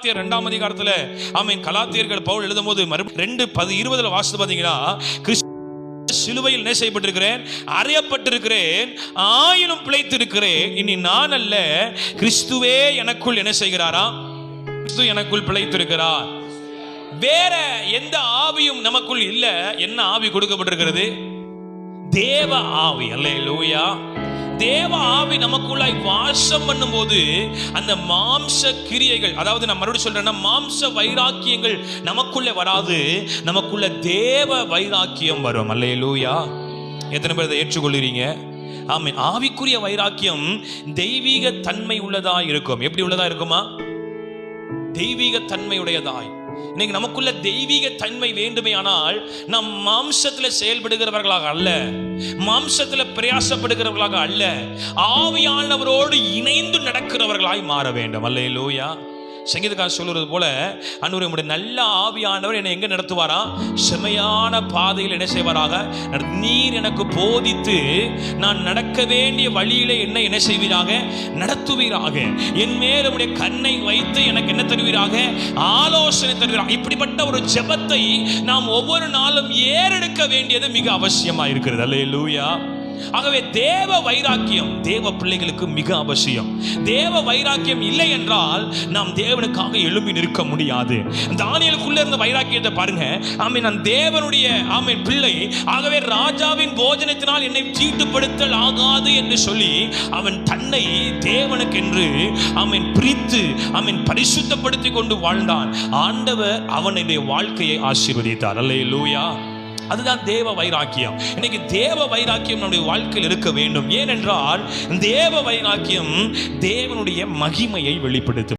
கலாத்தியர் 2ஆம் அதிகாரத்துல ஆமென் கலாத்தியர்கள் பவுல் எழுதும் போது 2:20 வாசித்து பாத்தீங்கன்னா, சிலுவையில் என்ன செய்யப்பட்டிருக்கிறேன், அறையப்பட்டிருக்கிறேன், ஆயினும் பிழைத்திருக்கிறேன், இனி நான் அல்ல கிறிஸ்துவே எனக்குள் என்ன செய்கிறாரா, கிறிஸ்து எனக்குள் பிழைத்திருக்கிறார். வேற எந்த ஆவியும் நமக்குள் இல்ல. என்ன ஆவி கொடுக்கப்பட்டிருக்கிறது? தேவ ஆவி. அல்லேலூயா. தேவ ஆவி நமக்குள்ளாய் வாசம் பண்ணும் போது அந்த மாம்ச கிரியைகள், அதாவது நான் மறுபடியும் சொல்றேன்னா, மாம்ச வைராக்கியங்கள் நமக்குள்ளே வராது, நமக்குள்ள தேவ வைராக்கியம் வரும். அல்லேலூயா. எத்தனை பேர் இதை ஏற்றுக்கொள்கிறீங்க? ஆமென். ஆவிக்குரிய வைராக்கியம் தெய்வீக தன்மை உள்ளதா இருக்கும். எப்படி உள்ளதா இருக்குமா? தெய்வீக தன்மையுடையதாய். இன்னைக்கு நமக்குள்ள தெய்வீக தன்மை வேண்டுமே ஆனால் நாம் மாம்சத்தில் செயல்படுகிறவர்களாக அல்ல, மாம்சத்தில் பிரயாசப்படுகிறவர்களாக அல்ல, ஆவியானவரோடு இணைந்து நடக்கிறவர்களாய் மாற வேண்டும். அல்லேலூயா. சங்கீதக்காரர் சொல்லுறது போல, ஆண்டவரே உம்முடைய நல்ல ஆவியானவர் என்னை எங்க நடத்துவாரா? செமையான பாதையில் என்ன செய்வாராக? நீர் எனக்கு போதித்து நான் நடக்க வேண்டிய வழியிலே என்ன செய்வீராக? நடத்துவீராக. என் மேல் உம்முடைய கண்ணை வைத்து எனக்கு என்ன தருவீராக? ஆலோசனை தருவீராக. இப்படிப்பட்ட ஒரு ஜெபத்தை நாம் ஒவ்வொரு நாளும் ஏறெடுக்க வேண்டியது மிக அவசியமா இருக்கிறது. அல்லேலூயா. ஆகவே தேவ வைராக்கியம் தேவ பிள்ளைகளுக்கு மிக அவசியம். தேவ வைராக்கியம் இல்லை என்றால் நாம் தேவனுக்காக எழும்பி நிற்க முடியாது. தானியேலுக்குள்ள இருந்த வைராக்கியத்தை பாருங்க. ஆமென். நான் தேவனுடைய ஆமென் பிள்ளை, ஆகவே ராஜாவின் போஜனத்தினால் என்னை தீட்டுப்படுத்தல் ஆகாது என்று சொல்லி அவன் தன்னை தேவனுக்கென்று ஆமென் பிரித்து ஆமென் பரிசுத்தப்படுத்தி கொண்டு வாழ்ந்தான். ஆண்டவர் அவனுடைய வாழ்க்கையை ஆசீர்வதித்தார். அல்லேலூயா. அதுதான் தேவ வைராக்கியம். இன்னைக்கு தேவ வைராக்கியம் நம்முடைய வாழ்க்கையில் இருக்க வேண்டும். ஏனென்றால் தேவ வைராக்கியம் தேவனுடைய மகிமையை வெளிப்படுத்தும்.